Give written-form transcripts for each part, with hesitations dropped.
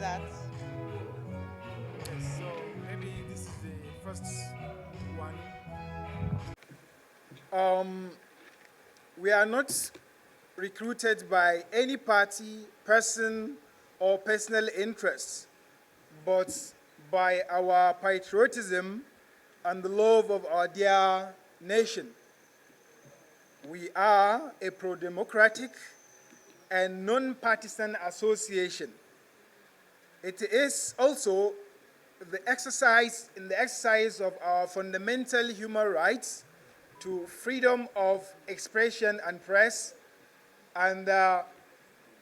that. Yes, so maybe this is the first one. We are not recruited by any party, person, or personal interests, but by our patriotism and the love of our dear nation. We are a pro-democratic and non-partisan association. It is also the exercise of our fundamental human rights to freedom of expression and press, and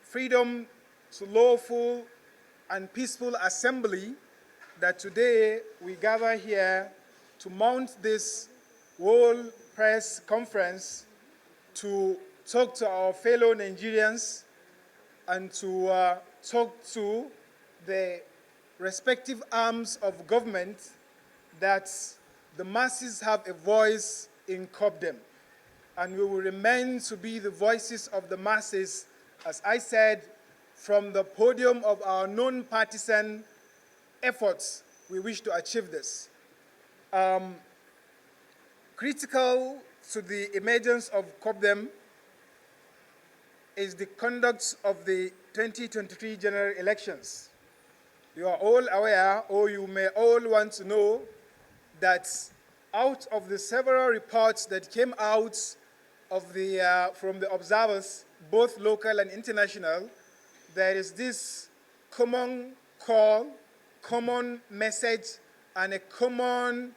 freedom to lawful and peaceful assembly that today we gather here to mount this World Press Conference to talk to our fellow Nigerians and to talk to the respective arms of government that the masses have a voice in COPDEM. And we will remain to be the voices of the masses, as I said, from the podium of our non-partisan efforts. We wish to achieve this. Critical to the emergence of COPDEM is the conduct of the 2023 general elections. You are all aware, or you may all want to know, that out of the several reports that came out of from the observers, both local and international, there is this common call, common message, and a common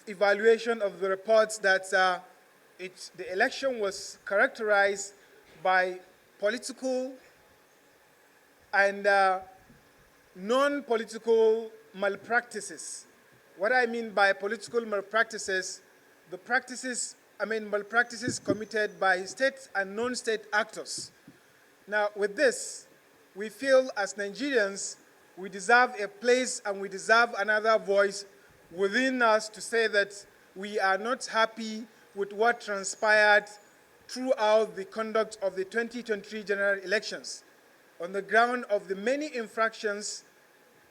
evaluation of the reports that the election was characterized by political and non-political malpractices. What I mean by political malpractices, malpractices committed by state and non-state actors. Now, with this, we feel as Nigerians, we deserve a place and we deserve another voice within us to say that we are not happy with what transpired throughout the conduct of the 2023 general elections on the ground of the many infractions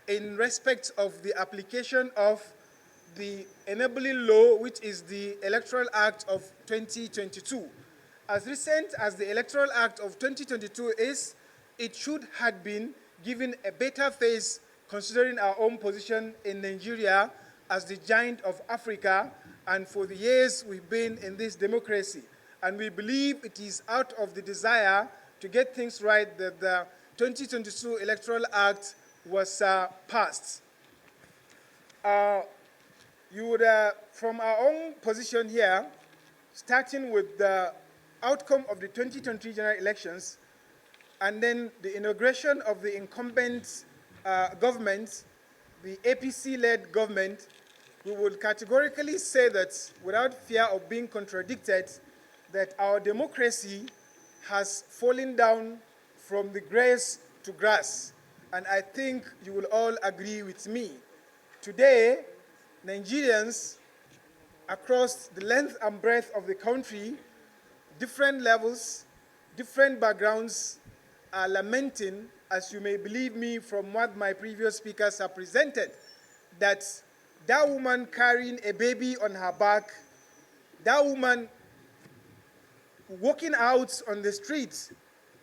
in respect of the application of the enabling law, which is the Electoral Act of 2022. As recent as the Electoral Act of 2022 is, it should have been given a better face considering our own position in Nigeria as the giant of Africa, and for the years we've been in this democracy. And we believe it is out of the desire to get things right that the 2022 Electoral Act was passed. You would, from our own position here, starting with the outcome of the 2023 general elections, and then the inauguration of the incumbent government, the APC-led government, we would categorically say that, without fear of being contradicted, that our democracy has fallen down from the grass to grass. And I think you will all agree with me. Today, Nigerians across the length and breadth of the country, different levels, different backgrounds, are lamenting, as you may believe me from what my previous speakers have presented, that that woman carrying a baby on her back, that woman walking out on the street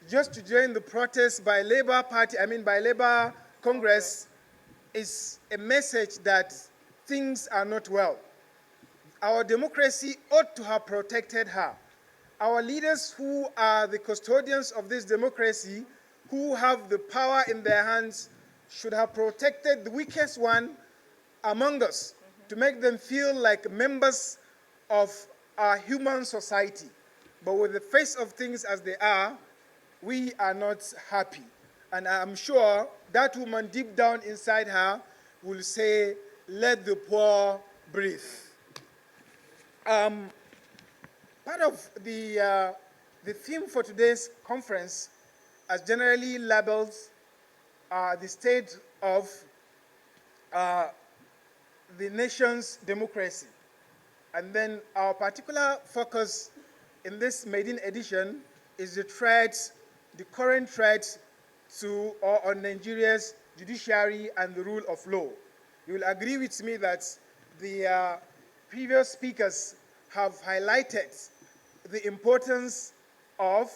just to join the protest by Labour Party, by Labour Congress, is a message that things are not well. Our democracy ought to have protected her. Our leaders, who are the custodians of this democracy, who have the power in their hands, should have protected the weakest one among us to make them feel like members of our human society. But with the face of things as they are, we are not happy. And I'm sure that woman deep down inside her will say, let the poor breathe. Part of the theme for today's conference, as generally labeled the state of the nation's democracy. And then our particular focus in this maiden edition is the current threat to or on Nigeria's judiciary, and the rule of law. You will agree with me that the previous speakers have highlighted the importance of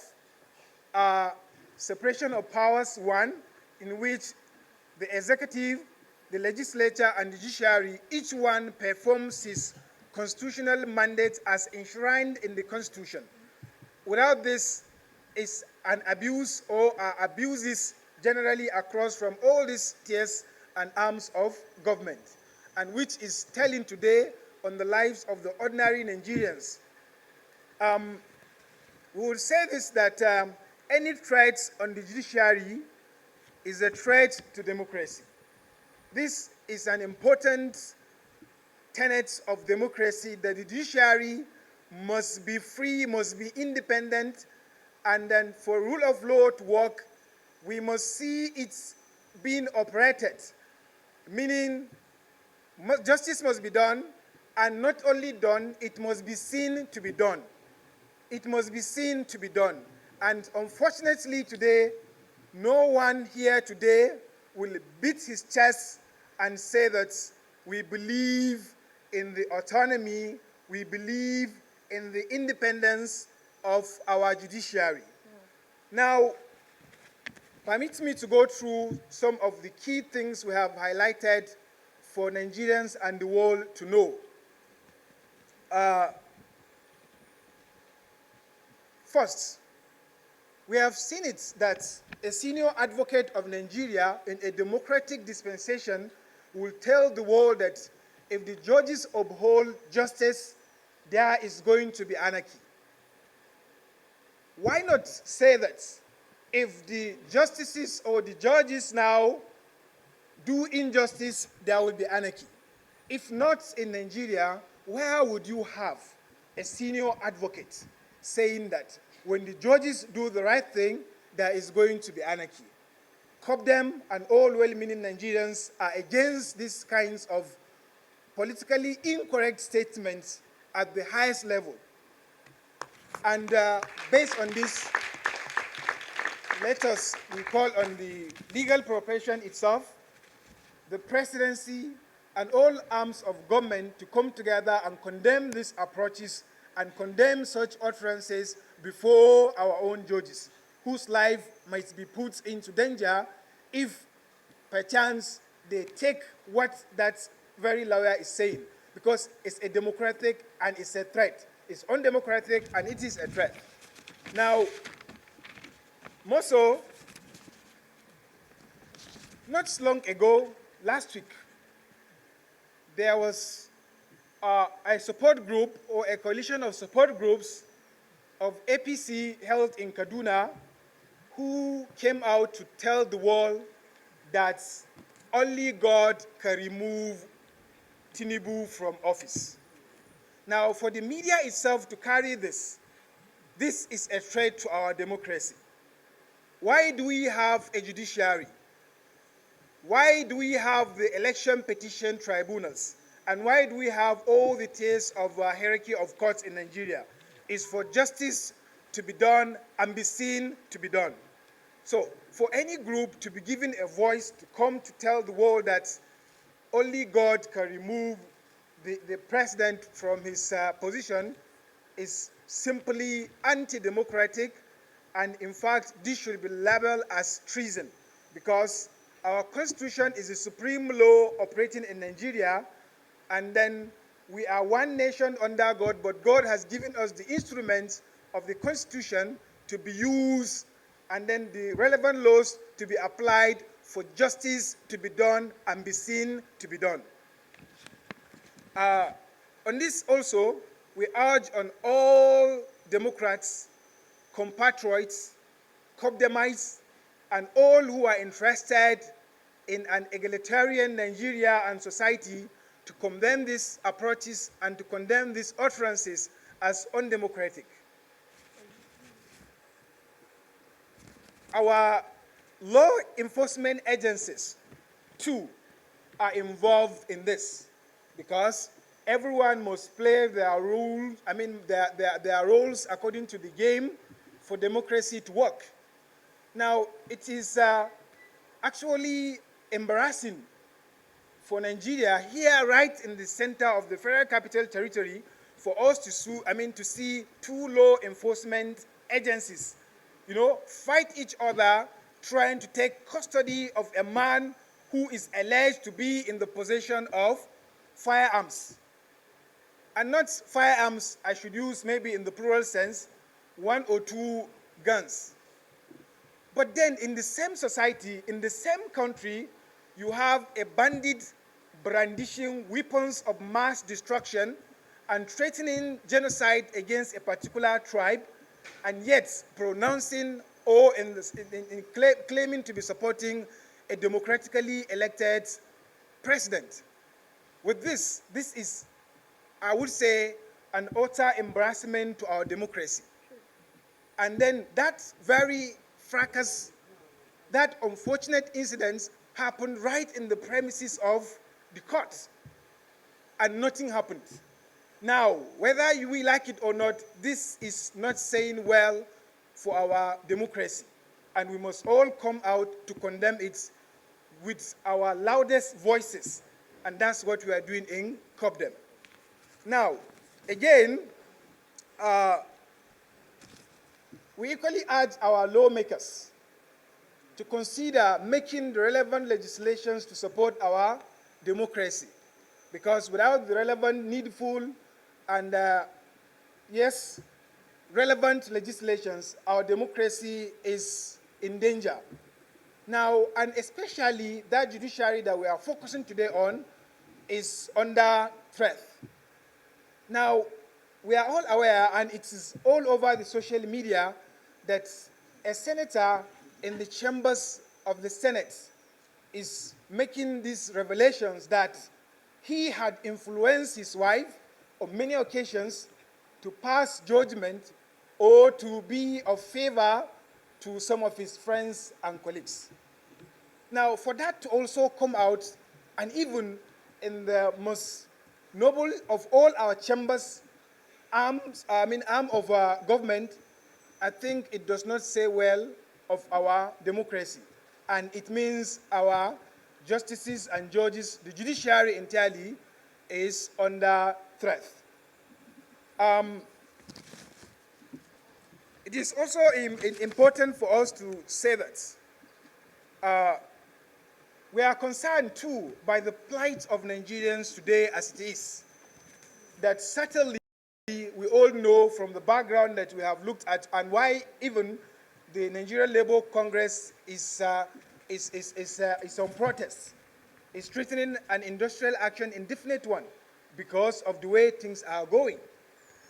separation of powers, one, in which the executive, the legislature, and the judiciary, each one performs his constitutional mandate as enshrined in the Constitution. Without this, it's an abuse or abuses generally across from all these tiers and arms of government, and which is telling today on the lives of the ordinary Nigerians. We will say this, that any threat on the judiciary is a threat to democracy. This is an important tenet of democracy, that the judiciary must be free, must be independent, and then for rule of law to work, we must see it being operated, meaning justice must be done, and not only done, it must be seen to be done. It must be seen to be done. And unfortunately today, no one here today will beat his chest and say that we believe in the autonomy, we believe in the independence of our judiciary. Now, permit me to go through some of the key things we have highlighted for Nigerians and the world to know. First, we have seen it that a senior advocate of Nigeria in a democratic dispensation will tell the world that if the judges uphold justice, there is going to be anarchy. Why not say that if the justices or the judges now do injustice, there will be anarchy? If not in Nigeria, where would you have a senior advocate saying that when the judges do the right thing, there is going to be anarchy? COPDEM and all well-meaning Nigerians are against these kinds of politically incorrect statements at the highest level. And based on this, let us call on the legal profession itself, the presidency, and all arms of government to come together and condemn these approaches and condemn such utterances before our own judges, whose life might be put into danger if perchance they take what that very lawyer is saying, because it's a democratic and it's a threat. It's undemocratic and it is a threat. Now, more so, not long ago, last week, there was a support group or a coalition of support groups of APC held in Kaduna who came out to tell the world that only God can remove Tinubu from office. Now, for the media itself to carry this is a threat to our democracy. Why do we have a judiciary? Why do we have the election petition tribunals? And why do we have all the tiers of hierarchy of courts in Nigeria? It's for justice to be done and be seen to be done. So for any group to be given a voice to come to tell the world that only God can remove the president from his position is simply anti-democratic, and in fact, this should be labeled as treason, because our constitution is the supreme law operating in Nigeria, and then we are one nation under God, but God has given us the instruments of the constitution to be used, and then the relevant laws to be applied for justice to be done and be seen to be done. On this also, we urge on all Democrats, compatriots, COPDEMites, and all who are interested in an egalitarian Nigeria and society to condemn these approaches and to condemn these utterances as undemocratic. Our law enforcement agencies, too, are involved in this, because everyone must play their roles, their roles according to the game for democracy to work. Now, it is actually embarrassing for Nigeria here, right in the center of the Federal Capital Territory, for us to see two law enforcement agencies, fight each other, trying to take custody of a man who is alleged to be in the possession of firearms. And not firearms, I should use maybe in the plural sense, 1 or 2 guns. But then in the same society, in the same country, you have a bandit brandishing weapons of mass destruction and threatening genocide against a particular tribe, and yet pronouncing or claiming to be supporting a democratically elected president. With this is, I would say, an utter embarrassment to our democracy. And then that very fracas, that unfortunate incident happened right in the premises of the court, and nothing happened. Now, whether we like it or not, this is not saying well for our democracy, and we must all come out to condemn it with our loudest voices, and that's what we are doing in COPDEM. Now, again, we equally urge our lawmakers to consider making the relevant legislations to support our democracy, because without the relevant, needful, and yes, relevant legislations, our democracy is in danger. Now, and especially that judiciary that we are focusing today on is under threat. Now, we are all aware, and it is all over the social media, that a senator in the chambers of the Senate is making these revelations that he had influenced his wife on many occasions to pass judgment or to be of favor to some of his friends and colleagues. Now, for that to also come out, and even in the most noble of all our chambers, arm of government, I think it does not say well of our democracy. And it means our justices and judges, the judiciary entirely, is under threat. It is also important for us to say that we are concerned too by the plight of Nigerians today as it is, that certainly we all know from the background that we have looked at, and why even the Nigerian Labour Congress is on protest. It's threatening an industrial action, indefinite one, because of the way things are going.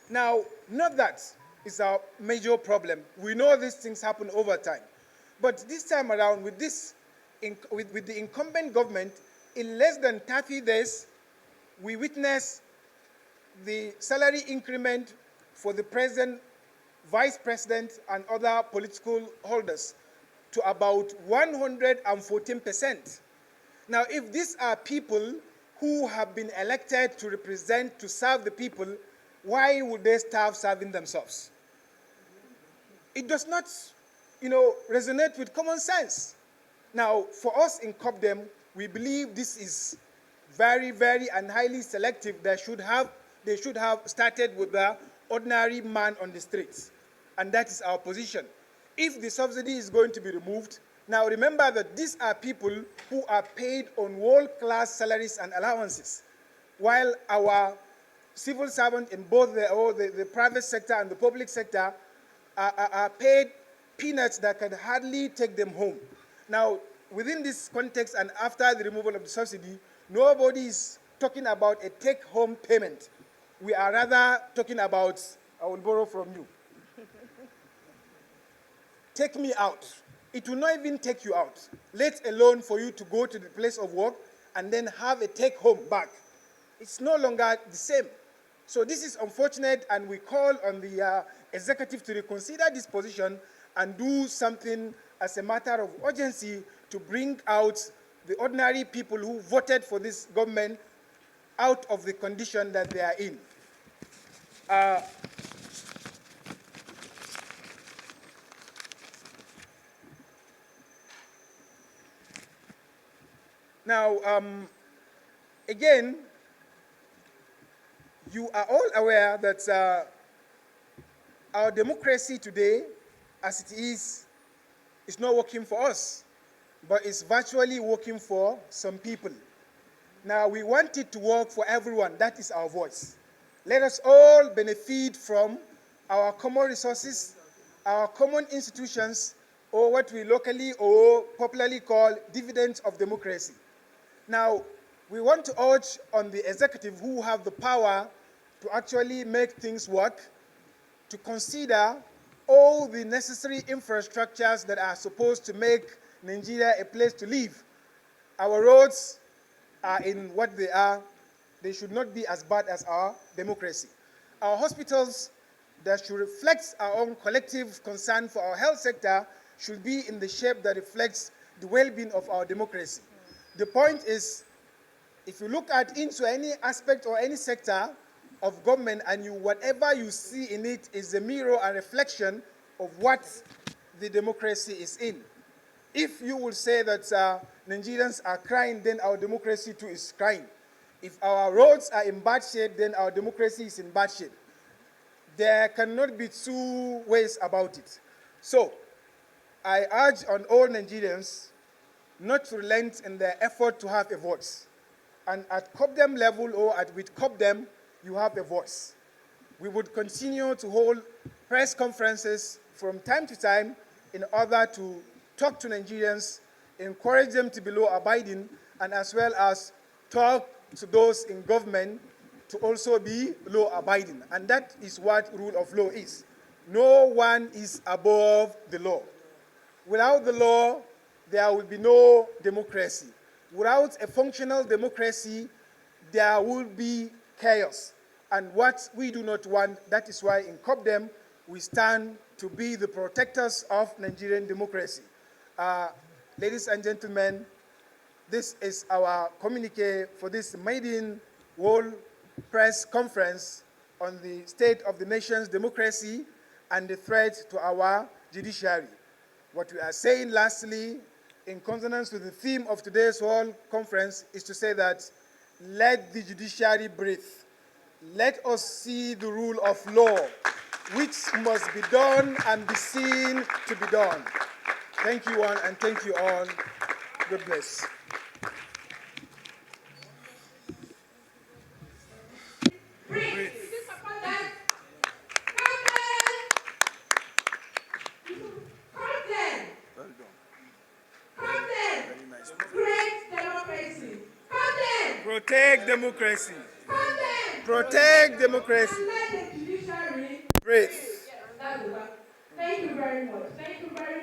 Now, not that is our major problem. We know these things happen over time. But this time around, with the incumbent government, in less than 30 days, we witnessed the salary increment for the president, vice president, and other political holders to about 114%. Now, if these are people who have been elected to represent, to serve the people, why would they start serving themselves? It does not, resonate with common sense. Now, for us in COPDEM, we believe this is very, very and highly selective. They should have started with the ordinary man on the streets. And that is our position. If the subsidy is going to be removed, now remember that these are people who are paid on world-class salaries and allowances, while our civil servants in both the private sector and the public sector are paid peanuts that can hardly take them home. Now, within this context and after the removal of the subsidy, nobody is talking about a take-home payment. We are rather talking about, I will borrow from you. Take me out. It will not even take you out, let alone for you to go to the place of work and then have a take-home back. It's no longer the same. So this is unfortunate, and we call on the executive to reconsider this position and do something as a matter of urgency to bring out the ordinary people who voted for this government out of the condition that they are in. Now, again, you are all aware that our democracy today, as it is not working for us, but it's virtually working for some people. Now, we want it to work for everyone. That is our voice. Let us all benefit from our common resources, our common institutions, or what we locally or popularly call dividends of democracy. Now, we want to urge on the executive who have the power to actually make things work, to consider all the necessary infrastructures that are supposed to make Nigeria a place to live. Our roads are in what they are. They should not be as bad as our democracy. Our hospitals that should reflect our own collective concern for our health sector should be in the shape that reflects the well-being of our democracy. The point is, if you look into any aspect or any sector of government and whatever you see in it is a mirror and reflection of what the democracy is in. If you will say that Nigerians are crying, then our democracy too is crying. If our roads are in bad shape, then our democracy is in bad shape. There cannot be two ways about it. So, I urge on all Nigerians not to relent in their effort to have a voice. And at COPDEM level or with COPDEM, you have a voice. We would continue to hold press conferences from time to time in order to talk to Nigerians, encourage them to be law-abiding, and as well as talk to those in government to also be law-abiding. And that is what rule of law is. No one is above the law. Without the law, there will be no democracy. Without a functional democracy, there will be chaos. And what we do not want, that is why in COPDEM, we stand to be the protectors of Nigerian democracy. Ladies and gentlemen, this is our communique for this maiden World Press Conference on the state of the nation's democracy and the threat to our judiciary. What we are saying lastly, in consonance with the theme of today's World Conference, is to say that let the judiciary breathe. Let us see the rule of law, which must be done and be seen to be done. Thank you one and thank you all. God bless. Breathe. Well done. Very nice. Protect democracy. Protect democracy. Breathe. Thank you very much. Thank you very much.